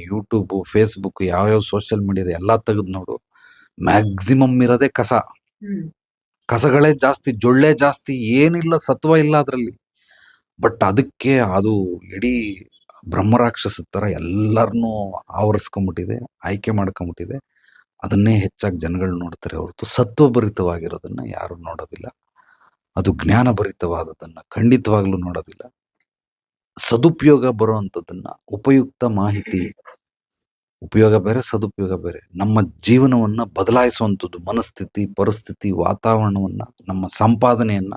YouTube, Facebook ಯಾವ್ಯಾವ social ಮೀಡಿಯಾದ ಎಲ್ಲ ತೆಗೆದು ನೋಡು, ಮ್ಯಾಕ್ಸಿಮಮ್ ಇರೋದೇ ಕಸ. ಕಸಗಳೇ ಜಾಸ್ತಿ, ಜೊಳ್ಳೆ ಜಾಸ್ತಿ, ಏನಿಲ್ಲ, ಸತ್ವ ಇಲ್ಲ ಅದರಲ್ಲಿ. ಬಟ್ ಅದಕ್ಕೆ ಅದು ಇಡೀ ಬ್ರಹ್ಮರಾಕ್ಷಸ ಥರ ಎಲ್ಲರನ್ನೂ ಆವರಿಸ್ಕೊಂಬಿಟ್ಟಿದೆ, ಆಯ್ಕೆ ಮಾಡ್ಕೊಂಬಿಟ್ಟಿದೆ. ಅದನ್ನೇ ಹೆಚ್ಚಾಗಿ ಜನಗಳು ನೋಡ್ತಾರೆ ಹೊರತು ಸತ್ವಭರಿತವಾಗಿರೋದನ್ನ ಯಾರು ನೋಡೋದಿಲ್ಲ. ಅದು ಜ್ಞಾನಭರಿತವಾದದನ್ನ ಖಂಡಿತವಾಗ್ಲೂ ನೋಡೋದಿಲ್ಲ. ಸದುಪಯೋಗ ಬರುವಂಥದ್ದನ್ನ, ಉಪಯುಕ್ತ ಮಾಹಿತಿ, ಉಪಯೋಗ ಬೇರೆ ಸದುಪಯೋಗ ಬೇರೆ, ನಮ್ಮ ಜೀವನವನ್ನ ಬದಲಾಯಿಸುವಂಥದ್ದು, ಮನಸ್ಥಿತಿ, ಪರಿಸ್ಥಿತಿ, ವಾತಾವರಣವನ್ನ, ನಮ್ಮ ಸಂಪಾದನೆಯನ್ನ,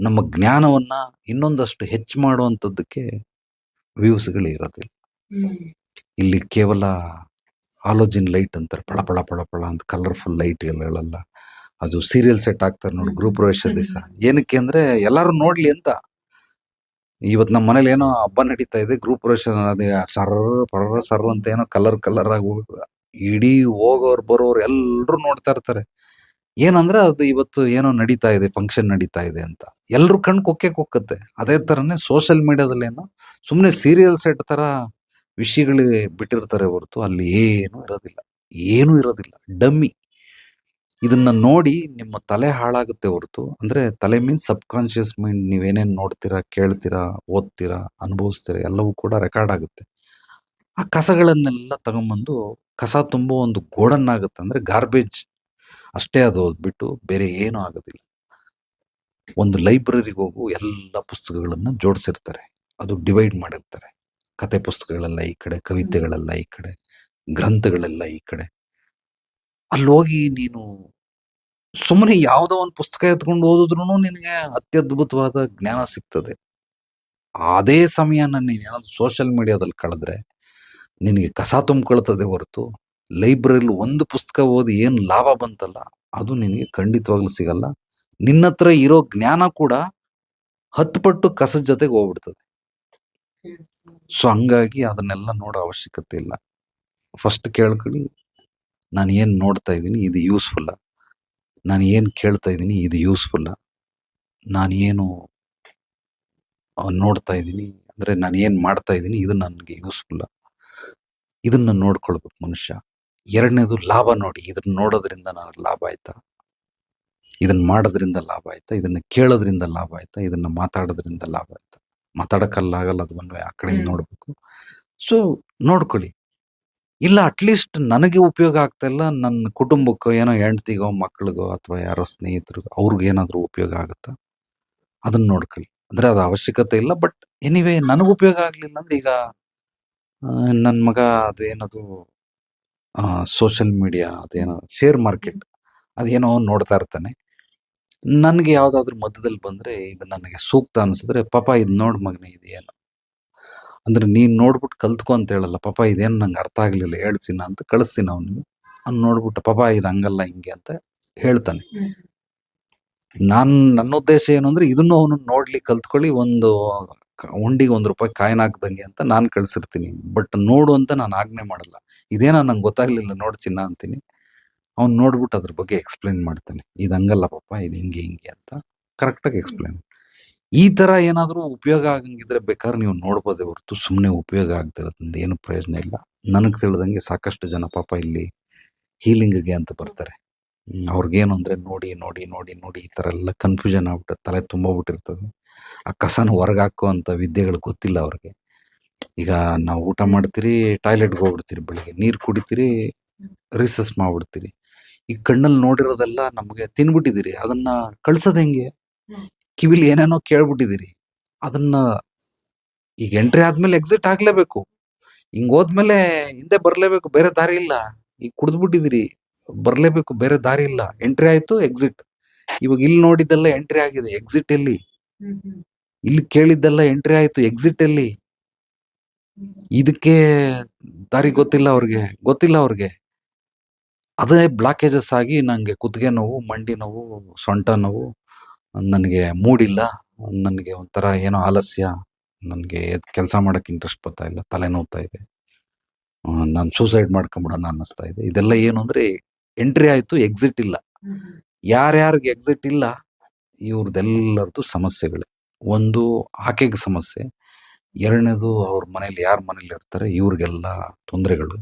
ನಮ್ಮ ಜ್ಞಾನವನ್ನ ಇನ್ನೊಂದಷ್ಟು ಹೆಚ್ಚು ಮಾಡುವಂಥದ್ದಕ್ಕೆ ವ್ಯೂಸ್ಗಳೇ ಇರೋದಿಲ್ಲ. ಇಲ್ಲಿ ಕೇವಲ ಆಲೋಜಿನ್ ಲೈಟ್ ಅಂತಾರೆ, ಪಳ ಪಳ ಪಳ ಪಳ ಅಂತ ಕಲರ್ಫುಲ್ ಲೈಟ್ಗಳೆಲ್ಲ. ಅದು ಸೀರಿಯಲ್ ಸೆಟ್ ಆಗ್ತಾರೆ ನೋಡಿ ಗೃಹ ಪ್ರವೇಶ ದಿವಸ. ಏನಕ್ಕೆ ಅಂದ್ರೆ ಎಲ್ಲರೂ ನೋಡ್ಲಿ ಅಂತ. ಇವತ್ತು ನಮ್ಮ ಮನೇಲಿ ಏನೋ ಹಬ್ಬ ನಡೀತಾ ಇದೆ, ಗೃಹ ಪ್ರವೇಶ, ಅದೇ ಸರ್ರ ಅಂತ ಏನೋ ಕಲರ್ ಆಗಿ ಇಡೀ ಹೋಗೋರು ಬರೋರು ಎಲ್ಲರೂ ನೋಡ್ತಾ ಇರ್ತಾರೆ. ಏನಂದ್ರೆ ಅದು ಇವತ್ತು ಏನೋ ನಡೀತಾ ಇದೆ, ಫಂಕ್ಷನ್ ನಡೀತಾ ಇದೆ ಅಂತ ಎಲ್ರು ಕಣ್ ಕೊಕ್ಕತ್ತೆ. ಅದೇ ತರನೇ ಸೋಷಿಯಲ್ ಮೀಡಿಯಾದಲ್ಲಿ ಏನೋ ಸುಮ್ಮನೆ ಸೀರಿಯಲ್ ಸೆಟ್ ತರ ವಿಷಯಗಳು ಬಿಟ್ಟಿರ್ತಾರೆ ಹೊರತು ಅಲ್ಲಿ ಏನೂ ಇರೋದಿಲ್ಲ, ಡಮ್ಮಿ. ಇದನ್ನ ನೋಡಿ ನಿಮ್ಮ ತಲೆ ಹಾಳಾಗುತ್ತೆ ಹೊರತು, ಅಂದ್ರೆ ತಲೆ ಮೀನ್ಸ್ ಸಬ್ ಕಾನ್ಶಿಯಸ್ ಮೈಂಡ್. ನೀವೇನೇನ್ ನೋಡ್ತೀರಾ, ಕೇಳ್ತೀರಾ, ಓದ್ತೀರಾ, ಅನುಭವಿಸ್ತೀರಾ, ಎಲ್ಲವೂ ಕೂಡ ರೆಕಾರ್ಡ್ ಆಗುತ್ತೆ. ಆ ಕಸಗಳನ್ನೆಲ್ಲ ತಗೊಂಬಂದು ಕಸ ತುಂಬೋ ಒಂದು ಗೋಡನ್ನಾಗುತ್ತೆ, ಅಂದ್ರೆ ಗಾರ್ಬೇಜ್ ಅಷ್ಟೇ. ಅದು ಬಿಟ್ಟು ಬೇರೆ ಏನೂ ಆಗೋದಿಲ್ಲ. ಒಂದು ಲೈಬ್ರರಿಗೆ ಹೋಗು, ಎಲ್ಲ ಪುಸ್ತಕಗಳನ್ನ ಜೋಡಿಸಿರ್ತಾರೆ, ಅದು ಡಿವೈಡ್ ಮಾಡಿರ್ತಾರೆ. ಕತೆ ಪುಸ್ತಕಗಳೆಲ್ಲ ಈ ಕಡೆ, ಕವಿತೆಗಳೆಲ್ಲ ಈ ಕಡೆ, ಗ್ರಂಥಗಳೆಲ್ಲ ಈ ಕಡೆ. ಅಲ್ಲಿ ಹೋಗಿ ನೀನು ಸುಮ್ಮನೆ ಯಾವುದೋ ಒಂದು ಪುಸ್ತಕ ಎತ್ಕೊಂಡು ಓದಿದ್ರು ನಿನಗೆ ಅತ್ಯದ್ಭುತವಾದ ಜ್ಞಾನ ಸಿಗ್ತದೆ. ಅದೇ ಸಮಯನ ನೀನೇನಾದ್ರು ಸೋಷಿಯಲ್ ಮೀಡಿಯಾದಲ್ಲಿ ಕಳೆದ್ರೆ ನಿನಗೆ ಕಸ ತುಂಬಿಕೊಳ್ತದೆ ಹೊರತು ಲೈಬ್ರರಿಲಿ ಒಂದು ಪುಸ್ತಕ ಓದಿ ಏನು ಲಾಭ ಬಂತಲ್ಲ, ಅದು ನಿನಗೆ ಖಂಡಿತವಾಗ್ಲೂ ಸಿಗಲ್ಲ. ನಿನ್ನ ಹತ್ರ ಇರೋ ಜ್ಞಾನ ಕೂಡ 10 ಪಟ್ಟು ಕಸದ ಜೊತೆಗೆ ಹೋಗ್ಬಿಡ್ತದೆ. ಸೊ ಹಂಗಾಗಿ ಅದನ್ನೆಲ್ಲ ನೋಡೋ ಅವಶ್ಯಕತೆ ಇಲ್ಲ. ಫಸ್ಟ್ ಕೇಳ್ಕೊಳ್ಳಿ, ನಾನು ಏನು ನೋಡ್ತಾ ಇದ್ದೀನಿ ಇದು ಯೂಸ್ಫುಲ್ಲ, ನಾನು ಏನು ಕೇಳ್ತಾ ಇದ್ದೀನಿ ಇದು ಯೂಸ್ಫುಲ್ಲ, ನಾನು ಏನು ನೋಡ್ತಾ ಇದ್ದೀನಿ ಅಂದ್ರೆ ನಾನು ಏನು ಮಾಡ್ತಾ ಇದ್ದೀನಿ ಇದು ನನಗೆ ಯೂಸ್ಫುಲ್ಲ, ಇದನ್ನ ನೋಡ್ಕೊಳ್ಬೇಕು ಮನುಷ್ಯ. ಎರಡನೇದು ಲಾಭ ನೋಡಿ, ಇದನ್ನ ನೋಡೋದ್ರಿಂದ ನನಗೆ ಲಾಭ ಆಯ್ತಾ, ಇದನ್ನ ಮಾಡೋದ್ರಿಂದ ಲಾಭ ಆಯ್ತಾ, ಇದನ್ನ ಕೇಳೋದ್ರಿಂದ ಲಾಭ ಆಯ್ತಾ, ಇದನ್ನ ಮಾತಾಡೋದ್ರಿಂದ ಲಾಭ ಆಯ್ತಾ. ಮಾತಾಡೋಕ್ಕಲ್ಲಾಗಲ್ಲ, ಅದು ಒಂದು ಆ ಕಡೆ ನೋಡ್ಬೇಕು. ಸೊ ನೋಡ್ಕೊಳ್ಳಿ. ಇಲ್ಲ ಅಟ್ಲೀಸ್ಟ್ ನನಗೆ ಉಪಯೋಗ ಆಗ್ತಾ ಇಲ್ಲ, ನನ್ನ ಕುಟುಂಬಕ್ಕೋ ಏನೋ ಹೆಂಡ್ತಿಗೋ ಮಕ್ಳಿಗೋ ಅಥವಾ ಯಾರೋ ಸ್ನೇಹಿತರಿಗೋ ಅವ್ರಿಗೇನಾದ್ರೂ ಉಪಯೋಗ ಆಗುತ್ತಾ, ಅದನ್ನ ನೋಡ್ಕೊಳ್ಳಿ. ಅಂದ್ರೆ ಅದು ಅವಶ್ಯಕತೆ ಇಲ್ಲ. ಬಟ್ ಎನಿವೇ ನನಗೆ ಉಪಯೋಗ ಆಗ್ಲಿಲ್ಲ ಅಂದ್ರೆ, ಈಗ ನನ್ನ ಮಗ ಅದೇನದು ಸೋಷಿಯಲ್ ಮೀಡಿಯಾ, ಅದೇನೋ ಶೇರ್ ಮಾರ್ಕೆಟ್ ಅದೇನೋ ನೋಡ್ತಾ ಇರ್ತಾನೆ. ನನಗೆ ಯಾವ್ದಾದ್ರು ಮಧ್ಯದಲ್ಲಿ ಬಂದ್ರೆ ಇದು ನನಗೆ ಸೂಕ್ತ ಅನ್ಸಿದ್ರೆ, ಪಾಪ ಇದು ನೋಡ್ ಮಗನೇ, ಇದೇನು ಅಂದ್ರೆ ನೀನ್ ನೋಡ್ಬಿಟ್ಟು ಕಲ್ತ್ಕೊ ಅಂತ ಹೇಳಲ್ಲ. ಪಾಪ ಇದೇನು ನಂಗೆ ಅರ್ಥ ಆಗ್ಲಿಲ್ಲ, ಹೇಳ್ತೀನ ಅಂತ ಕಳಿಸ್ತೀನಿ ಅವನಿಗೆ. ಅವ್ನು ನೋಡ್ಬಿಟ್ಟು ಪಾಪ ಇದು ಹಂಗಲ್ಲ ಹಿಂಗೆ ಅಂತ ಹೇಳ್ತಾನೆ. ನನ್ನ ಉದ್ದೇಶ ಏನು ಅಂದ್ರೆ ಇದನ್ನು ಅವನು ನೋಡ್ಲಿ, ಕಲ್ತ್ಕೊಳ್ಳಿ, ಒಂದು ಉಂಡಿಗೆ ₹1 ಕಾಯಿನ್ ಹಾಕ್ದಂಗೆ ಅಂತ ನಾನು ಕಳ್ಸಿರ್ತೀನಿ. ಬಟ್ ನೋಡು ಅಂತ ನಾನು ಆಜ್ಞೆ ಮಾಡಲ್ಲ. ಇದೇನೋ ನಂಗೆ ಗೊತ್ತಾಗ್ಲಿಲ್ಲ, ನೋಡ್ ಚಿನ್ನ ಅಂತೀನಿ. ಅವ್ನು ನೋಡ್ಬಿಟ್ಟು ಅದ್ರ ಬಗ್ಗೆ ಎಕ್ಸ್ಪ್ಲೈನ್ ಮಾಡ್ತಾನೆ, ಇದು ಹಂಗಲ್ಲ ಪಾಪ, ಇದು ಹಿಂಗೆ ಅಂತ ಕರೆಕ್ಟಾಗಿ ಎಕ್ಸ್ಪ್ಲೈನ್. ಈ ತರ ಏನಾದ್ರೂ ಉಪಯೋಗ ಆಗಂಗಿದ್ರೆ ಬೇಕಾದ್ರೆ ನೀವು ನೋಡ್ಬೋದೇ ಹೊರತು ಸುಮ್ಮನೆ ಉಪಯೋಗ ಆಗ್ತಿರೋದ್ರಿಂದ ಏನು ಪ್ರಯೋಜನ ಇಲ್ಲ. ನನಗೆ ತಿಳಿದಂಗೆ ಸಾಕಷ್ಟು ಜನ ಪಾಪ ಇಲ್ಲಿ ಹೀಲಿಂಗ್ಗೆ ಅಂತ ಬರ್ತಾರೆ. ಅವ್ರಿಗೇನು ಅಂದ್ರೆ ನೋಡಿ ನೋಡಿ ನೋಡಿ ನೋಡಿ ಈ ತರ ಎಲ್ಲ ಕನ್ಫ್ಯೂಷನ್ ಆಗ್ಬಿಟ್ಟು ತಲೆ ತುಂಬೋಗ್ಬಿಟ್ಟಿರ್ತದೆ. ಆ ಕಸನ ಹೊರಗೆ ಹಾಕೋ ಅಂತ ವಿದ್ಯೆಗಳು ಗೊತ್ತಿಲ್ಲ ಅವ್ರಿಗೆ. ಈಗ ನಾವು ಊಟ ಮಾಡ್ತೀರಿ, ಟಾಯ್ಲೆಟ್ಗೆ ಹೋಗ್ಬಿಡ್ತೀರಿ, ಬೆಳಿಗ್ಗೆ ನೀರು ಕುಡಿತೀರಿ, ರಿಸಸ್ ಮಾಡ್ಬಿಡ್ತೀರಿ. ಈ ಕಣ್ಣಲ್ಲಿ ನೋಡಿರೋದೆಲ್ಲ ನಮಗೆ ತಿನ್ಬಿಟ್ಟಿದ್ದೀರಿ, ಅದನ್ನ ಕಳ್ಸೋದ್ ಹೆಂಗೆ? ಕಿವಿಲಿ ಏನೇನೋ ಕೇಳ್ಬಿಟ್ಟಿದ್ದೀರಿ, ಅದನ್ನ ಈಗ ಎಂಟ್ರಿ ಆದ್ಮೇಲೆ ಎಕ್ಸಿಟ್ ಆಗ್ಲೇಬೇಕು. ಹಿಂಗ್ ಹೋದ್ಮೇಲೆ ಹಿಂದೆ ಬರ್ಲೇಬೇಕು, ಬೇರೆ ದಾರಿ ಇಲ್ಲ. ಈಗ ಕುಡಿದ್ಬಿಟ್ಟಿದ್ದೀರಿ, ಬರ್ಲೇಬೇಕು, ಬೇರೆ ದಾರಿ ಇಲ್ಲ. ಎಂಟ್ರಿ ಆಯ್ತು, ಎಕ್ಸಿಟ್. ಇವಾಗ ಇಲ್ಲಿ ನೋಡಿದ್ದೆಲ್ಲ ಎಂಟ್ರಿ ಆಗಿದೆ, ಎಕ್ಸಿಟ್ ಎಲ್ಲಿ? ಇಲ್ಲಿ ಕೇಳಿದ್ದೆಲ್ಲ ಎಂಟ್ರಿ ಆಯ್ತು, ಎಕ್ಸಿಟ್ ಎಲ್ಲಿ? ಇದಕ್ಕೆ ದಾರಿ ಗೊತ್ತಿಲ್ಲ ಅವ್ರಿಗೆ. ಅದೇ ಬ್ಲಾಕೇಜಸ್ ಆಗಿ ನಂಗೆ ಕುತ್ತಿಗೆ ನೋವು, ಮಂಡಿ ನೋವು, ಸೊಂಟ ನೋವು, ನನಗೆ ಮೂಡಿಲ್ಲ, ನನಗೆ ಒಂಥರ ಏನೋ ಆಲಸ್ಯ, ನನಗೆ ಕೆಲಸ ಮಾಡಕ್ಕೆ ಇಂಟ್ರೆಸ್ಟ್ ಬರ್ತಾ ಇಲ್ಲ, ತಲೆನೋವ್ತಾ ಇದೆ, ನಾನು ಸೂಸೈಡ್ ಮಾಡ್ಕೊಂಬಿಡೋಣ ಅನ್ನಿಸ್ತಾ ಇದೆ. ಇದೆಲ್ಲ ಏನು ಅಂದ್ರೆ ಎಂಟ್ರಿ ಆಯ್ತು, ಎಕ್ಸಿಟ್ ಇಲ್ಲ. ಯಾರ್ಯಾರಿಗೆ ಎಕ್ಸಿಟ್ ಇಲ್ಲ ಇವ್ರದ್ದೆಲ್ಲರದ್ದು ಸಮಸ್ಯೆಗಳೇ. ಒಂದು ಆಕೆಗೆ ಸಮಸ್ಯೆ, ಎರಡನೇದು ಅವ್ರ ಮನೇಲಿ ಯಾರ ಮನೇಲಿ ಇರ್ತಾರೆ ಇವ್ರಿಗೆಲ್ಲ ತೊಂದರೆಗಳು.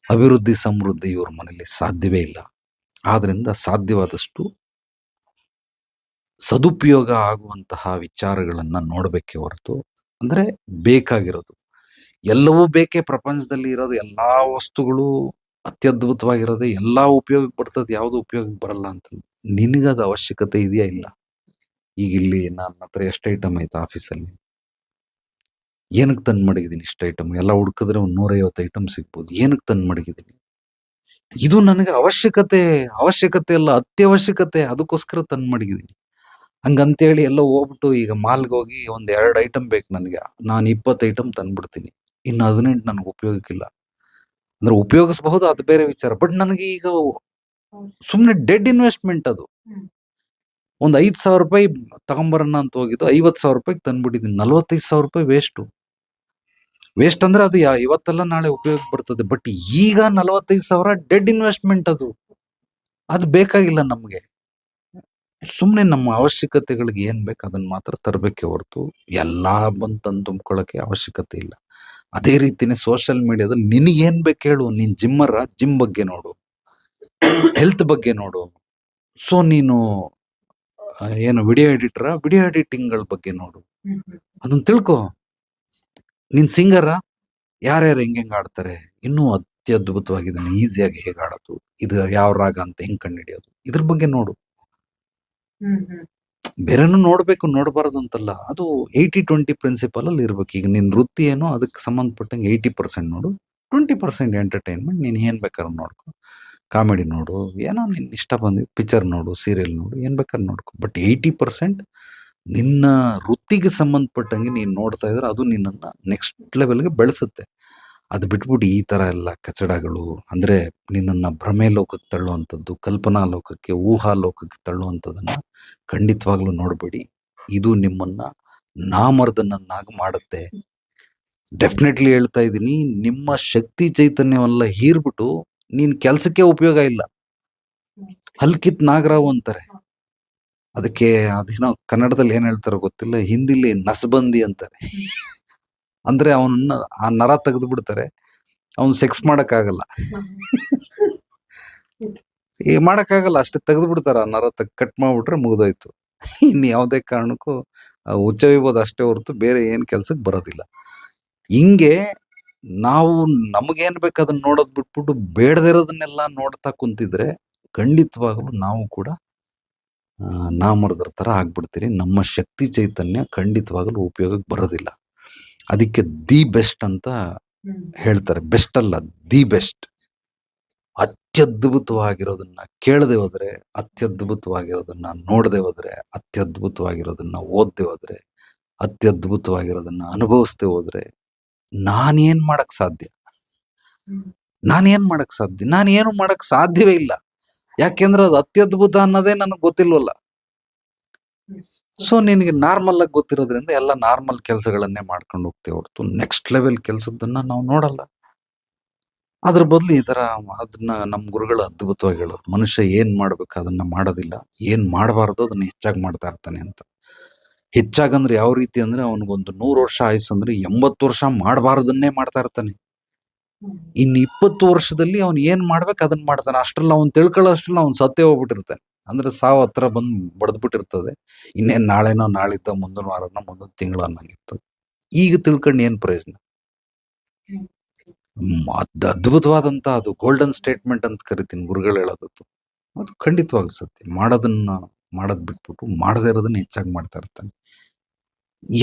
ಅಭಿವೃದ್ಧಿ ಸಮೃದ್ಧಿ ಇವ್ರ ಮನೇಲಿ ಸಾಧ್ಯವೇ ಇಲ್ಲ. ಆದ್ರಿಂದ ಸಾಧ್ಯವಾದಷ್ಟು ಸದುಪಯೋಗ ಆಗುವಂತಹ ವಿಚಾರಗಳನ್ನ ನೋಡ್ಬೇಕೇ ಹೊರತು, ಅಂದ್ರೆ ಬೇಕಾಗಿರೋದು ಎಲ್ಲವೂ ಬೇಕೇ. ಪ್ರಪಂಚದಲ್ಲಿ ಇರೋದು ಎಲ್ಲಾ ವಸ್ತುಗಳು ಅತ್ಯದ್ಭುತವಾಗಿರೋದು, ಎಲ್ಲಾ ಉಪಯೋಗಕ್ಕೆ ಬರ್ತದೆ, ಯಾವ್ದು ಉಪಯೋಗಕ್ಕೆ ಬರಲ್ಲ ಅಂತ. ನಿನಗದ ಅವಶ್ಯಕತೆ ಇದೆಯಾ ಇಲ್ಲ? ಈಗ ಇಲ್ಲಿ ನನ್ನ ಹತ್ರ ಎಷ್ಟು ಐಟಮ್ ಐತೆ ಆಫೀಸಲ್ಲಿ, ಏನಕ್ಕೆ ತಂದು ಮಡಗಿದ್ದೀನಿ ಇಷ್ಟು ಐಟಮ್? ಎಲ್ಲ ಹುಡುಕಿದ್ರೆ ಒಂದು 150 ಐಟಮ್ ಸಿಗ್ಬೋದು. ಏನಕ್ಕೆ ತಂದು ಮಡಗಿದ್ದೀನಿ? ಇದು ನನಗೆ ಅವಶ್ಯಕತೆ ಅಲ್ಲ, ಅತ್ಯವಶ್ಯಕತೆ. ಅದಕ್ಕೋಸ್ಕರ ತಂದು ಮಡಗಿದ್ದೀನಿ. ಹಂಗಂತೇಳಿ ಎಲ್ಲ ಹೋಗ್ಬಿಟ್ಟು ಈಗ ಮಾಲ್ಗೆ ಹೋಗಿ ಒಂದ್ 2 ಐಟಮ್ ಬೇಕು ನನಗೆ, ನಾನು 20 ಐಟಮ್ ತಂದ್ಬಿಡ್ತೀನಿ. ಇನ್ನು 18 ನನಗೆ ಉಪಯೋಗಕ್ಕಿಲ್ಲ. ಅಂದ್ರೆ ಉಪಯೋಗಿಸಬಹುದು, ಅದು ಬೇರೆ ವಿಚಾರ. ಬಟ್ ನನಗೆ ಈಗ ಸುಮ್ನೆ ಡೆಡ್ ಇನ್ವೆಸ್ಟ್ಮೆಂಟ್ ಅದು. ಒಂದ್ 5,000 ರೂಪಾಯಿ ತಗೊಂಬರೋಣ ಅಂತ ಹೋಗಿದ್ದು, 50,000 ರೂಪಾಯಿಗೆ ತಂದ್ಬಿಟ್ಟಿದ್ದೀನಿ. 45,000 ರೂಪಾಯಿ ವೇಸ್ಟ್ ಅಂದ್ರೆ ಅದು ಇವತ್ತೆಲ್ಲ ನಾಳೆ ಉಪಯೋಗ ಬರ್ತದೆ. ಬಟ್ ಈಗ 45,000 ಡೆಡ್ ಇನ್ವೆಸ್ಟ್ಮೆಂಟ್ ಅದು ಬೇಕಾಗಿಲ್ಲ ನಮ್ಗೆ. ಸುಮ್ನೆ ನಮ್ಮ ಅವಶ್ಯಕತೆಗಳಿಗೆ ಏನ್ ಬೇಕು ಅದನ್ನ ಮಾತ್ರ ತರಬೇಕೆ ಹೊರತು ಎಲ್ಲಾ ಬಂತಂದು ತುಂಬ್ಕೊಳಕ್ಕೆ ಅವಶ್ಯಕತೆ ಇಲ್ಲ. ಅದೇ ರೀತಿನೇ ಸೋಷಿಯಲ್ ಮೀಡಿಯಾದಲ್ಲಿ ನಿನಗೇನ್ ಬೇಕು ಹೇಳು. ನೀನ್ ಜಿಮ್ ಬಗ್ಗೆ ನೋಡು, ಹೆಲ್ತ್ ಬಗ್ಗೆ ನೋಡು. ಸೊ ನೀನು ಏನು ವಿಡಿಯೋ ಎಡಿಟಿಂಗ್ ಗಳ ಬಗ್ಗೆ ನೋಡು, ಅದನ್ನ ತಿಳ್ಕೊ. ನೀನ್ ಸಿಂಗರ, ಯಾರ್ಯಾರು ಹೆಂಗ್ ಆಡ್ತಾರೆ, ಇನ್ನೂ ಅತ್ಯದ್ಭುತವಾಗಿದ್ದಾನೆ, ಈಸಿಯಾಗಿ ಹೇಗೆ ಆಡೋದು, ಇದು ಯಾವ ರಾಗ ಅಂತ ಹೆಂಗ್ ಕಂಡುಹಿಡಿಯೋದು, ಇದ್ರ ಬಗ್ಗೆ ನೋಡು. ಬೇರೆನೂ ನೋಡ್ಬೇಕು, ನೋಡಬಾರದು ಅಂತಲ್ಲ. ಅದು 80-20 ಪ್ರಿನ್ಸಿಪಲ್ ಅಲ್ಲಿ ಇರ್ಬೇಕು. ಈಗ ನಿನ್ ವೃತ್ತಿ ಏನೋ ಅದಕ್ಕೆ ಸಂಬಂಧಪಟ್ಟಂಗೆ 80% ನೋಡು, 20% ಎಂಟರ್ಟೈನ್ಮೆಂಟ್. ನೀನ್ ಏನ್ ಬೇಕಾದ್ರೂ ನೋಡ್ಕೊ. ಕಾಮಿಡಿ ನೋಡು, ಏನೋ ನಿನ್ ಇಷ್ಟ ಬಂದಿದ್ದು ಪಿಕ್ಚರ್ ನೋಡು, ಸೀರಿಯಲ್ ನೋಡು, ಏನ್ ಬೇಕಾದ್ರೂ ನೋಡ್ಕೊ. ಬಟ್ 80% ನಿನ್ನ ವೃತ್ತಿಗೆ ಸಂಬಂಧಪಟ್ಟಂಗೆ ನೀನ್ ನೋಡ್ತಾ ಇದ್ರೆ ಅದು ನಿನ್ನನ್ನ ನೆಕ್ಸ್ಟ್ ಲೆವೆಲ್ಗೆ ಬೆಳೆಸುತ್ತೆ. ಅದು ಬಿಟ್ಬಿಟ್ಟು ಈ ತರ ಎಲ್ಲ ಕಚಡಗಳು, ಅಂದ್ರೆ ನಿನ್ನನ್ನ ಭ್ರಮೆ ಲೋಕಕ್ಕೆ ತಳ್ಳುವಂಥದ್ದು, ಕಲ್ಪನಾ ಲೋಕಕ್ಕೆ, ಊಹಾ ಲೋಕಕ್ಕೆ ತಳ್ಳುವಂಥದ್ದನ್ನ ಖಂಡಿತವಾಗ್ಲೂ ನೋಡ್ಬೇಡಿ. ಇದು ನಿಮ್ಮನ್ನ ನಾಮರ್ದನನ್ನಾಗಿ ಮಾಡುತ್ತೆ. ಡೆಫಿನೆಟ್ಲಿ ಹೇಳ್ತಾ ಇದ್ದೀನಿ. ನಿಮ್ಮ ಶಕ್ತಿ ಚೈತನ್ಯವನ್ನ ಹೀರ್ಬಿಟ್ಟು ನೀನ್ ಕೆಲ್ಸಕ್ಕೆ ಉಪಯೋಗ ಇಲ್ಲ. ಹಲ್ಕಿತ್ ನಾಗರಾವ್ ಅಂತಾರೆ ಅದಕ್ಕೆ. ಅದೇನೋ ಕನ್ನಡದಲ್ಲಿ ಏನ್ ಹೇಳ್ತಾರೋ ಗೊತ್ತಿಲ್ಲ, ಹಿಂದಿಲಿ ನಸಬಂದಿ ಅಂತಾರೆ. ಅಂದ್ರೆ ಅವನನ್ನ ಆ ನರ ತೆಗೆದು ಬಿಡ್ತಾರೆ, ಅವನ್ ಸೆಕ್ಸ್ ಮಾಡಕ್ಕಾಗಲ್ಲ. ಈ ಮಾಡಕ್ಕಾಗಲ್ಲ, ಅಷ್ಟೇ ತೆಗೆದು ಬಿಡ್ತಾರ. ಆ ನರ ಕಟ್ ಮಾಡ್ಬಿಟ್ರೆ ಮುಗ್ದೋಯ್ತು. ಇನ್ ಯಾವುದೇ ಕಾರಣಕ್ಕೂ ಉಚ್ಚವಿಬೋದು ಅಷ್ಟೇ ಹೊರತು ಬೇರೆ ಏನ್ ಕೆಲ್ಸಕ್ಕೆ ಬರೋದಿಲ್ಲ. ಹಿಂಗೆ ನಾವು ನಮಗೇನ್ ಬೇಕು ಅದನ್ನ ನೋಡೋದ್ ಬಿಟ್ಬಿಟ್ಟು ಬೇಡದಿರೋದನ್ನೆಲ್ಲ ನೋಡ್ತಾ ಕುಂತಿದ್ರೆ ಖಂಡಿತವಾಗ್ಲೂ ನಾವು ಕೂಡ ನಾಮರ್ದರ ತರ ಆಗ್ಬಿಡ್ತೀರಿ. ನಮ್ಮ ಶಕ್ತಿ ಚೈತನ್ಯ ಖಂಡಿತವಾಗ್ಲೂ ಉಪಯೋಗಕ್ಕೆ ಬರೋದಿಲ್ಲ. ಅದಕ್ಕೆ ದಿ ಬೆಸ್ಟ್ ಅಂತ ಹೇಳ್ತಾರೆ. ಬೆಸ್ಟ್ ಅಲ್ಲ, ದಿ ಬೆಸ್ಟ್. ಅತ್ಯದ್ಭುತವಾಗಿರೋದನ್ನ ಕೇಳದೆ ಹೋದ್ರೆ, ಅತ್ಯದ್ಭುತವಾಗಿರೋದನ್ನ ನೋಡದೆ ಹೋದ್ರೆ, ಅತ್ಯದ್ಭುತವಾಗಿರೋದನ್ನ ಓದದೆ ಹೋದ್ರೆ, ಅತ್ಯದ್ಭುತವಾಗಿರೋದನ್ನ ಅನುಭವಿಸದೆ ಹೋದ್ರೆ ನಾನೇನ್ ಮಾಡಕ್ ಸಾಧ್ಯ? ನಾನೇನು ಮಾಡಕ್ ಸಾಧ್ಯವೇ ಇಲ್ಲ. ಯಾಕೆಂದ್ರೆ ಅದು ಅತ್ಯದ್ಭುತ ಅನ್ನೋದೇ ನನಗೆ ಗೊತ್ತಿಲ್ವಲ್ಲ. ಸೊ ನಿನಗೆ ನಾರ್ಮಲ್ ಆಗಿ ಗೊತ್ತಿರೋದ್ರಿಂದ ಎಲ್ಲ ನಾರ್ಮಲ್ ಕೆಲಸಗಳನ್ನೇ ಮಾಡ್ಕೊಂಡು ಹೋಗ್ತೇವೆ ಹೊರತು ನೆಕ್ಸ್ಟ್ ಲೆವೆಲ್ ಕೆಲಸದನ್ನ ನಾವು ನೋಡಲ್ಲ. ಅದ್ರ ಬದಲು ಈ ತರ ಅದನ್ನ ನಮ್ ಗುರುಗಳು ಅದ್ಭುತವಾಗಿ ಹೇಳೋದು, ಮನುಷ್ಯ ಏನ್ ಮಾಡ್ಬೇಕು ಅದನ್ನ ಮಾಡೋದಿಲ್ಲ, ಏನ್ ಮಾಡಬಾರ್ದು ಅದನ್ನ ಹೆಚ್ಚಾಗಿ ಮಾಡ್ತಾ ಇರ್ತಾನೆ ಅಂತ. ಹೆಚ್ಚಾಗಂದ್ರೆ ಯಾವ ರೀತಿ ಅಂದ್ರೆ ಅವನಿಗೊಂದು 100 ವರ್ಷ ಆಯ್ಸು ಅಂದ್ರೆ 80 ವರ್ಷ ಮಾಡಬಾರ್ದನ್ನೇ ಮಾಡ್ತಾ ಇರ್ತಾನೆ. ಇನ್ನು 20 ವರ್ಷದಲ್ಲಿ ಅವ್ನು ಏನ್ ಮಾಡ್ಬೇಕು ಅದನ್ನ ಮಾಡ್ತಾನೆ. ಅಷ್ಟ್ರಲ್ಲಿ ಅವ್ನು ತಿಳ್ಕೊಳ್ಳೋ ಅಷ್ಟ್ರಲ್ಲಿ ಅವ್ನು ಸತ್ತೇ ಹೋಗ್ಬಿಟ್ಟಿರ್ತಾನೆ. ಅಂದ್ರೆ ಸಾವು ಹತ್ರ ಬಂದು ಬಡ್ದ್ಬಿಟ್ಟಿರ್ತದೆ. ಇನ್ನೇನ್ ನಾಳೆನೋ ನಾಳಿದ್ದೋ ಮುಂದಿನ ವಾರನೋ ಮುಂದಿನ ತಿಂಗಳು ಅನ್ನಂಗಿರ್ತದೆ. ಈಗ ತಿಳ್ಕೊಂಡು ಏನ್ ಪ್ರಯೋಜನ? ಅದ್ಭುತವಾದಂತ ಅದು ಗೋಲ್ಡನ್ ಸ್ಟೇಟ್ಮೆಂಟ್ ಅಂತ ಕರಿತೀನಿ ಗುರುಗಳು ಹೇಳೋದತ್ತು. ಅದು ಖಂಡಿತವಾಗ್ಲೂ ಸತ್ಯ. ಮಾಡೋದ್ ಬಿಟ್ಬಿಟ್ಟು ಮಾಡದೇ ಇರೋದನ್ನ ಹೆಚ್ಚಾಗಿ ಮಾಡ್ತಾ ಇರ್ತಾನೆ.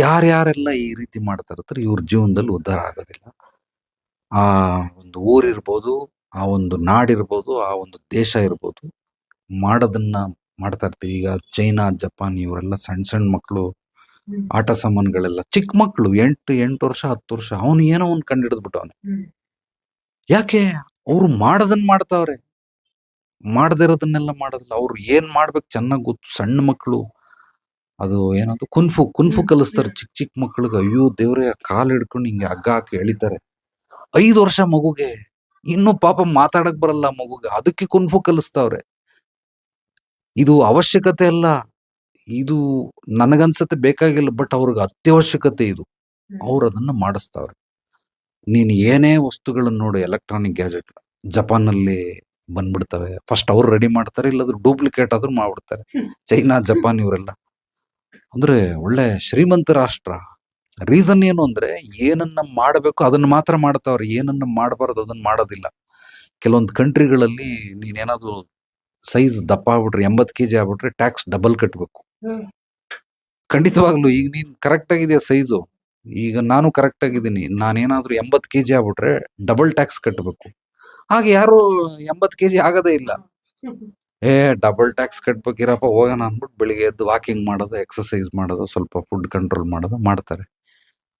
ಯಾರ್ಯಾರೆಲ್ಲ ಈ ರೀತಿ ಮಾಡ್ತಾ ಇರ್ತಾರೆ ಇವ್ರ ಜೀವನದಲ್ಲಿ ಉದ್ಧಾರ ಆಗೋದಿಲ್ಲ. ಆ ಒಂದು ಊರಿರ್ಬೋದು, ಆ ಒಂದು ನಾಡಿರ್ಬೋದು, ಆ ಒಂದು ದೇಶ ಇರ್ಬೋದು, ಮಾಡೋದನ್ನ ಮಾಡ್ತಾ ಇರ್ತೀವಿ. ಈಗ ಚೈನಾ, ಜಪಾನ್ ಇವರೆಲ್ಲ ಸಣ್ಣ ಮಕ್ಕಳು ಆಟ ಸಾಮಾನುಗಳೆಲ್ಲ, ಚಿಕ್ಕ ಮಕ್ಕಳು 8 ವರ್ಷ 10 ವರ್ಷ, ಅವನು ಏನೋ ಒಂದ್ ಕಂಡು ಹಿಡಿದ್ಬಿಟ್ಟವನೆ. ಯಾಕೆ? ಅವ್ರು ಮಾಡೋದನ್ನ ಮಾಡ್ತಾವ್ರೆ, ಮಾಡದೇ ಇರೋದನ್ನೆಲ್ಲ ಮಾಡೋದಿಲ್ಲ. ಅವ್ರು ಏನ್ ಮಾಡ್ಬೇಕು ಚೆನ್ನಾಗ್ ಗೊತ್ತು. ಸಣ್ಣ ಮಕ್ಕಳು ಅದು ಏನದು ಕುನ್ಫು ಕಲಿಸ್ತಾರೆ ಚಿಕ್ಕ ಮಕ್ಕಳಿಗೆ. ಅಯ್ಯೋ ದೇವ್ರೆ, ಕಾಲು ಹಿಡ್ಕೊಂಡು ಹಿಂಗೆ ಹಗ್ಗ ಹಾಕಿ ಎಳಿತಾರೆ. 5 ವರ್ಷ ಮಗುಗೆ, ಇನ್ನು ಪಾಪ ಮಾತಾಡಕ್ ಬರಲ್ಲ ಮಗುಗೆ, ಅದಕ್ಕೆ ಕುನ್ಫು ಕಲಿಸ್ತಾವ್ರೆ. ಇದು ಅವಶ್ಯಕತೆ ಅಲ್ಲ, ಇದು ನನಗನ್ಸತ್ತೆ ಬೇಕಾಗಿಲ್ಲ, ಬಟ್ ಅವ್ರಿಗೆ ಅತ್ಯವಶ್ಯಕತೆ ಇದು. ಅವ್ರು ಅದನ್ನ ಮಾಡಿಸ್ತಾವ್ರೆ. ನೀನ್ ಏನೇ ವಸ್ತುಗಳನ್ನ ನೋಡು, ಎಲೆಕ್ಟ್ರಾನಿಕ್ ಗ್ಯಾಜೆಟ್ ಜಪಾನಲ್ಲಿ ಬಂದ್ಬಿಡ್ತವೆ. ಫಸ್ಟ್ ಅವ್ರು ರೆಡಿ ಮಾಡ್ತಾರೆ, ಇಲ್ಲಾಂದ್ರೆ ಡೂಪ್ಲಿಕೇಟ್ ಆದ್ರೂ ಮಾಡ್ಬಿಡ್ತಾರೆ. ಚೈನಾ, ಜಪಾನ್ ಇವರೆಲ್ಲ ಅಂದ್ರೆ ಒಳ್ಳೆ ಶ್ರೀಮಂತ ರಾಷ್ಟ್ರ. ರೀಸನ್ ಏನು ಅಂದ್ರೆ ಏನನ್ನ ಮಾಡಬೇಕು ಅದನ್ನ ಮಾತ್ರ ಮಾಡ್ತಾವ್ರೆ, ಏನನ್ನ ಮಾಡಬಾರ್ದು ಅದನ್ನ ಮಾಡೋದಿಲ್ಲ. ಕೆಲವೊಂದು ಕಂಟ್ರಿಗಳಲ್ಲಿ ನೀನೇನಾದ್ರು ಸೈಜ್ ದಪ್ಪ ಆಗ್ಬಿಟ್ರೆ, 80 kg ಆಗ್ಬಿಟ್ರೆ ಟ್ಯಾಕ್ಸ್ ಡಬಲ್ ಕಟ್ಬೇಕು. ಖಂಡಿತವಾಗ್ಲು ಈಗ ನೀನ್ ಕರೆಕ್ಟ್ ಆಗಿದೆಯಾ ಸೈಜು, ಈಗ ನಾನು ಕರೆಕ್ಟ್ ಆಗಿದ್ದೀನಿ, ನಾನೇನಾದ್ರೂ 80 kg ಆಗ್ಬಿಟ್ರೆ ಡಬಲ್ ಟ್ಯಾಕ್ಸ್ ಕಟ್ಟಬೇಕು. ಹಾಗೆ ಯಾರು 80 kg ಆಗೋದೇ ಇಲ್ಲ. ಡಬಲ್ ಟ್ಯಾಕ್ಸ್ ಕಟ್ಬೇಕಿರಪ್ಪ, ಹೋಗೋಣ ಅಂದ್ಬಿಟ್ಟು ಬೆಳಿಗ್ಗೆ ಎದ್ದು ವಾಕಿಂಗ್ ಮಾಡೋದು, ಎಕ್ಸರ್ಸೈಸ್ ಮಾಡೋದು, ಸ್ವಲ್ಪ ಫುಡ್ ಕಂಟ್ರೋಲ್ ಮಾಡೋದು ಮಾಡ್ತಾರೆ.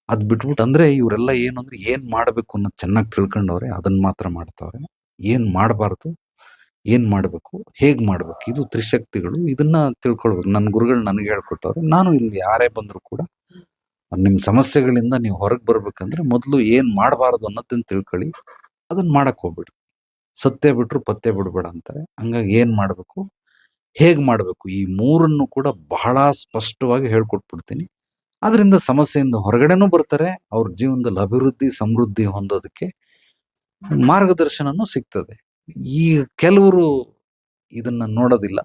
ಅದ್ ಬಿಟ್ಬಿಟ್ಟು ಅಂದ್ರೆ ಇವರೆಲ್ಲ ಏನು ಅಂದ್ರೆ ಏನ್ ಮಾಡ್ಬೇಕು ಅನ್ನೋದು ಚೆನ್ನಾಗಿ ತಿಳ್ಕೊಂಡವ್ರೆ, ಅದನ್ನ ಮಾತ್ರ ಮಾಡ್ತಾವ್ರೆ. ಏನ್ ಮಾಡಬಾರ್ದು, ಏನ್ ಮಾಡ್ಬೇಕು, ಹೇಗ್ ಮಾಡ್ಬೇಕು, ಇದು ತ್ರಿಶಕ್ತಿಗಳು. ಇದನ್ನ ತಿಳ್ಕೊಳ್ಬೇಕು. ನನ್ನ ಗುರುಗಳು ನನಗೆ ಹೇಳ್ಕೊಟ್ಟವ್ರೆ. ನಾನು ಇಲ್ಲಿ ಯಾರೇ ಬಂದ್ರು ಕೂಡ ನಿಮ್ ಸಮಸ್ಯೆಗಳಿಂದ ನೀವು ಹೊರಗೆ ಬರ್ಬೇಕಂದ್ರೆ ಮೊದಲು ಏನ್ ಮಾಡಬಾರದು ಅನ್ನೋದನ್ನ ತಿಳ್ಕೊಳ್ಳಿ, ಅದನ್ನ ಮಾಡಕ್ ಹೋಗ್ಬಿಡಿ. ಸತ್ಯ ಬಿಟ್ರು ಪತ್ತೆ ಬಿಡ್ಬೇಡ ಅಂತಾರೆ. ಹಂಗಾಗಿ ಏನ್ ಮಾಡ್ಬೇಕು, ಹೇಗ್ ಮಾಡ್ಬೇಕು, ಈ ಮೂರನ್ನು ಕೂಡ ಬಹಳ ಸ್ಪಷ್ಟವಾಗಿ ಹೇಳ್ಕೊಟ್ಬಿಡ್ತೀನಿ. ಅದರಿಂದ ಸಮಸ್ಯೆಯಿಂದ ಹೊರಗಡೆನೂ ಬರ್ತಾರೆ, ಅವ್ರ ಜೀವನದಲ್ಲಿ ಅಭಿವೃದ್ಧಿ ಸಮೃದ್ಧಿ ಹೊಂದೋದಕ್ಕೆ ಮಾರ್ಗದರ್ಶನನೂ ಸಿಗ್ತದೆ. ಈ ಕೆಲವರು ಇದನ್ನ ನೋಡೋದಿಲ್ಲ.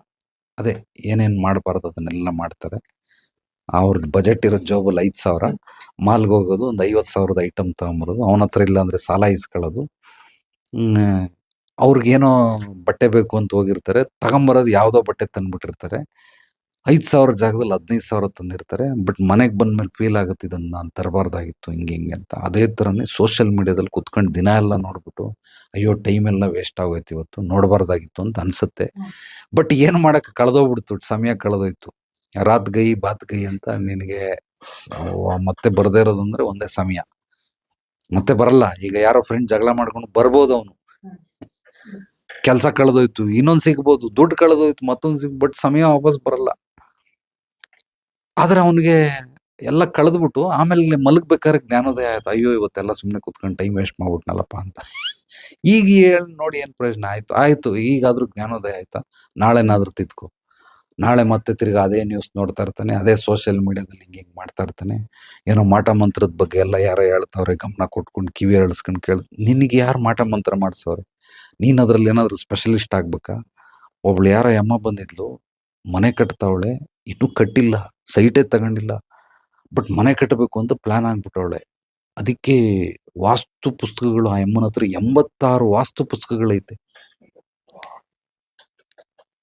ಅದೇ ಏನೇನ್ ಮಾಡಬಾರ್ದು ಅದನ್ನೆಲ್ಲ ಮಾಡ್ತಾರೆ. ಅವ್ರದ್ದು ಬಜೆಟ್ ಇರೋ ಜೋಬಲ್ಲಿ 5,000, ಮಾಲ್ಗೆ ಹೋಗೋದು, ಒಂದು 50,000 ಐಟಮ್ ತಗೊಂಬರೋದು, ಅವನ ಹತ್ರ ಇಲ್ಲ ಅಂದ್ರೆ ಸಾಲ ಇಸ್ಕೊಳ್ಳೋದು. ಅವ್ರಿಗೇನೋ ಬಟ್ಟೆ ಬೇಕು ಅಂತ ಹೋಗಿರ್ತಾರೆ, ತಗೊಂಬರೋದು ಯಾವ್ದೋ ಬಟ್ಟೆ ತಂದ್ಬಿಟ್ಟಿರ್ತಾರೆ. 5,000 ಜಾಗದಲ್ಲಿ 15,000 ತಂದಿರ್ತಾರೆ. ಬಟ್ ಮನೆಗೆ ಬಂದ್ಮೇಲೆ ಫೀಲ್ ಆಗುತ್ತೆ, ಇದನ್ನ ನಾನು ತರಬಾರ್ದಾಗಿತ್ತು, ಹಿಂಗೆ ಅಂತ. ಅದೇ ತರನೇ ಸೋಷಿಯಲ್ ಮೀಡಿಯಾದಲ್ಲಿ ಕುತ್ಕೊಂಡು ದಿನ ಎಲ್ಲ ನೋಡ್ಬಿಟ್ಟು ಅಯ್ಯೋ ಟೈಮ್ ಎಲ್ಲ ವೇಸ್ಟ್ ಆಗೋಯ್ತು, ಇವತ್ತು ನೋಡಬಾರ್ದಾಗಿತ್ತು ಅಂತ ಅನ್ಸುತ್ತೆ. ಬಟ್ ಏನ್ ಮಾಡಕ್, ಕಳೆದೋಗ್ಬಿಡ್ತು, ಸಮಯ ಕಳೆದೋಯ್ತು. ರಾತ್ ಗೈ ಬಾತ್ ಗೈ ಅಂತ ನಿನಗೆ ಮತ್ತೆ ಬರ್ದೇ ಇರೋದಂದ್ರೆ ಒಂದೇ ಸಮಯ, ಮತ್ತೆ ಬರಲ್ಲ. ಈಗ ಯಾರೋ ಫ್ರೆಂಡ್ ಜಗಳ ಮಾಡ್ಕೊಂಡು ಬರ್ಬೋದು, ಅವನು ಕೆಲಸ ಕಳೆದೋಯ್ತು, ಇನ್ನೊಂದ್ ಸಿಗ್ಬೋದು, ದುಡ್ಡು ಕಳೆದೋಯ್ತು, ಮತ್ತೊಂದ್ ಬಟ್ ಸಮಯ ವಾಪಸ್ ಬರಲ್ಲ. ಆದ್ರೆ ಅವನಿಗೆ ಎಲ್ಲ ಕಳೆದ್ಬಿಟ್ಟು ಆಮೇಲೆ ಮಲಗ್ಬೇಕಾದ್ರೆ ಜ್ಞಾನೋದಯ ಆಯ್ತು, ಅಯ್ಯೋ ಇವತ್ತೆಲ್ಲ ಸುಮ್ನೆ ಕುತ್ಕೊಂಡು ಟೈಮ್ ವೇಸ್ಟ್ ಮಾಡ್ಬಿಟ್ನಲ್ಲಪ್ಪ ಅಂತ. ಈಗ ಹೇಳಿ ನೋಡಿ ಏನ್ ಪ್ರಯೋಜನ ಆಯ್ತು. ಈಗಾದ್ರೂ ಜ್ಞಾನೋದಯ ಆಯ್ತಾ, ನಾಳೆನಾದ್ರೂ ತಿದ್ಕೋ. ನಾಳೆ ಮತ್ತೆ ತಿರ್ಗಾ ಅದೇ ನ್ಯೂಸ್ ನೋಡ್ತಾ ಇರ್ತಾನೆ, ಅದೇ ಸೋಷಿಯಲ್ ಮೀಡಿಯಾದಲ್ಲಿ ಹಿಂಗ್ ಮಾಡ್ತಾ ಇರ್ತಾನೆ. ಏನೋ ಮಾಟ ಮಂತ್ರದ ಬಗ್ಗೆ ಎಲ್ಲ ಯಾರೋ ಹೇಳ್ತಾವ್ರೆ, ಗಮನ ಕೊಟ್ಕೊಂಡು ಕಿವಿ ಎಳ್ಸ್ಕೊಂಡು ನಿನಗೆ ಯಾರು ಮಾಟ ಮಂತ್ರ ಮಾಡ್ಸವ್ರೆ? ನೀನ್ ಅದ್ರಲ್ಲಿ ಏನಾದ್ರು ಸ್ಪೆಷಲಿಸ್ಟ್ ಆಗ್ಬೇಕಾ? ಒಬ್ಳು ಯಾರೋ ಅಮ್ಮ ಬಂದಿದ್ಲು, ಮನೆ ಕಟ್ತಾವಳೆ, ಇನ್ನೂ ಕಟ್ಟಿಲ್ಲ, ಸೈಟೇ ತಗೊಂಡಿಲ್ಲ, ಬಟ್ ಮನೆ ಕಟ್ಟಬೇಕು ಅಂತ ಪ್ಲಾನ್ ಆಗ್ಬಿಟ್ಟವಳೆ. ಅದಕ್ಕೆ ವಾಸ್ತು ಪುಸ್ತಕಗಳು, ಆ ಅಮ್ಮನ ಹತ್ರ 86 ವಾಸ್ತು ಪುಸ್ತಕಗಳೈತೆ.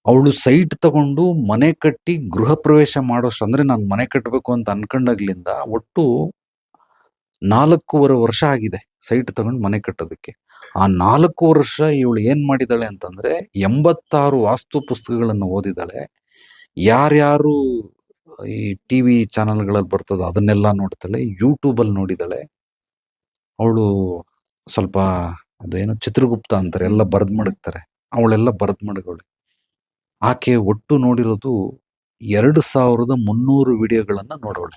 ಅವಳು ಸೈಟ್ ತಗೊಂಡು ಮನೆ ಕಟ್ಟಿ ಗೃಹ ಪ್ರವೇಶ ಮಾಡೋಷ್ಟು, ಅಂದ್ರೆ ನಾನು ಮನೆ ಕಟ್ಟಬೇಕು ಅಂತ ಅನ್ಕೊಂಡಾಗ್ಲಿಂದ ಒಟ್ಟು 4.5 ವರ್ಷ ಆಗಿದೆ ಸೈಟ್ ತಗೊಂಡು ಮನೆ ಕಟ್ಟೋದಕ್ಕೆ. ಆ 4 ವರ್ಷ ಇವಳು ಏನ್ ಮಾಡಿದಾಳೆ ಅಂತಂದ್ರೆ 86 ವಾಸ್ತು ಪುಸ್ತಕಗಳನ್ನು ಓದಿದಾಳೆ. ಯಾರ್ಯಾರು ಈ ಟಿವಿ ಚಾನೆಲ್ಗಳಲ್ಲಿ ಬರ್ತದ ಅದನ್ನೆಲ್ಲ ನೋಡ್ತಾಳೆ, ಯೂಟ್ಯೂಬ್ ಅಲ್ಲಿ ನೋಡಿದಾಳೆ. ಅವಳು ಸ್ವಲ್ಪ ಅದೇನೋ ಚಿತ್ರಗುಪ್ತ ಅಂತಾರೆ, ಎಲ್ಲ ಬರ್ದ್ ಮಡಗ್ತಾರೆ, ಅವಳೆಲ್ಲ ಬರ್ದ್ ಮಡಗವಳೆ. ಆಕೆ ಒಟ್ಟು ನೋಡಿರೋದು 2,300 ವಿಡಿಯೋಗಳನ್ನ ನೋಡೋಳೆ.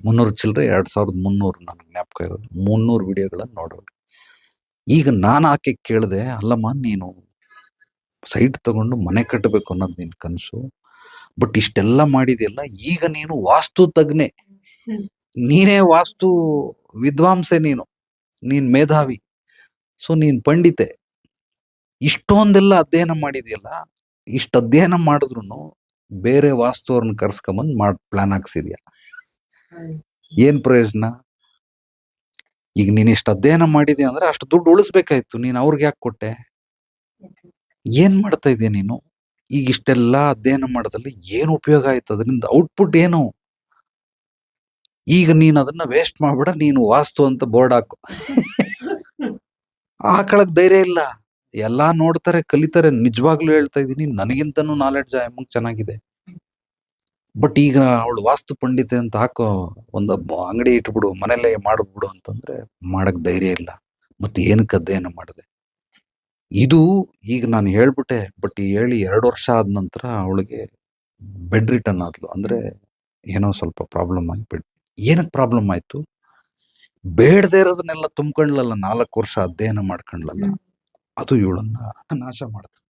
300 ಚಿಲ್ಲರೆ, 2,300 ನನ್ಗೆ ಜ್ಞಾಪಕ ಇರೋದು, 300 ವಿಡಿಯೋಗಳನ್ನ ನೋಡೋಳೆ. ಈಗ ನಾನು ಆಕೆ ಕೇಳಿದೆ, ಅಲ್ಲಮ್ಮ ನೀನು ಸೈಟ್ ತಗೊಂಡು ಮನೆ ಕಟ್ಟಬೇಕು ಅನ್ನೋದು ನಿನ್ ಕನಸು, ಬಟ್ ಇಷ್ಟೆಲ್ಲ ಮಾಡಿದೆಯಲ್ಲ, ಈಗ ನೀನು ವಾಸ್ತು ತಜ್ಞೆ, ನೀನೇ ವಾಸ್ತು ವಿದ್ವಾಂಸೆ, ನೀನ್ ಮೇಧಾವಿ, ಸೊ ನೀನ್ ಪಂಡಿತೆ, ಇಷ್ಟೊಂದೆಲ್ಲ ಅಧ್ಯಯನ ಮಾಡಿದೆಯಲ್ಲ, ಇಷ್ಟ ಅಧ್ಯಯನ ಮಾಡಿದ್ರು ಬೇರೆ ವಾಸ್ತು ಅವ್ರನ್ನ ಕರ್ಸ್ಕೊಂಬಂದ್ ಪ್ಲಾನ್ ಹಾಕ್ಸಿದ್ಯಾ, ಏನ್ ಪ್ರಯೋಜನ? ಈಗ ನೀನ್ ಇಷ್ಟ ಅಧ್ಯಯನ ಮಾಡಿದ್ಯಾ ಅಂದ್ರೆ ಅಷ್ಟು ದುಡ್ಡು ಉಳಿಸ್ಬೇಕಾಯ್ತು, ನೀನ್ ಅವ್ರಿಗೆ ಯಾಕೆ ಕೊಟ್ಟೆ? ಏನ್ ಮಾಡ್ತಾ ಇದೀಯ ನೀನು? ಈಗ ಇಷ್ಟೆಲ್ಲ ಅಧ್ಯಯನ ಮಾಡೋದ್ರಲ್ಲಿ ಏನು ಉಪಯೋಗ ಆಯ್ತು? ಅದರಿಂದ ಔಟ್ಪುಟ್ ಏನು? ಈಗ ನೀನ್ ಅದನ್ನ ವೇಸ್ಟ್ ಮಾಡ್ಬೇಡ, ನೀನು ವಾಸ್ತು ಅಂತ ಬೋರ್ಡ್ ಹಾಕು. ಹಾಕಳಕ್ ಧೈರ್ಯ ಇಲ್ಲ. ಎಲ್ಲಾ ನೋಡ್ತಾರೆ, ಕಲಿತಾರೆ. ನಿಜವಾಗ್ಲೂ ಹೇಳ್ತಾ ಇದೀನಿ, ನನಗಿಂತನೂ ನಾಲೆಡ್ಜ್ ಅಮ್ಮಂಗ್ ಚೆನ್ನಾಗಿದೆ. ಬಟ್ ಈಗ ಅವಳು ವಾಸ್ತು ಪಂಡಿತೆ ಅಂತ ಹಾಕೋ, ಒಂದು ಅಂಗಡಿ ಇಟ್ಬಿಡು, ಮನೇಲೆ ಮಾಡ್ಬಿಡು ಅಂತಂದ್ರೆ ಮಾಡಕ್ ಧೈರ್ಯ ಇಲ್ಲ. ಮತ್ತೆ ಏನಕ್ಕೆ ಅಧ್ಯಯನ ಮಾಡಿದೆ? ಇದು ಈಗ ನಾನು ಹೇಳ್ಬಿಟ್ಟೆ, ಬಟ್ ಹೇಳಿ 2 ವರ್ಷ ಆದ ನಂತರ ಅವಳಿಗೆ ಬೆಡ್ ರಿಟರ್ನ್ ಆದ್ಲು. ಅಂದ್ರೆ ಏನೋ ಸ್ವಲ್ಪ ಪ್ರಾಬ್ಲಮ್ ಆಗಿ ಏನಕ್ಕೆ ಪ್ರಾಬ್ಲಮ್ ಆಯ್ತು? ಬೇಡದೇ ಇರೋದನ್ನೆಲ್ಲ ತುಂಬ್ಕೊಂಡ್ಲಲ್ಲ, 4 ವರ್ಷ ಅಧ್ಯಯನ ಮಾಡ್ಕೊಂಡ್ಲಲ್ಲ, ಅದು ಇವಳನ್ನ ನಾಶ ಮಾಡ್ತು.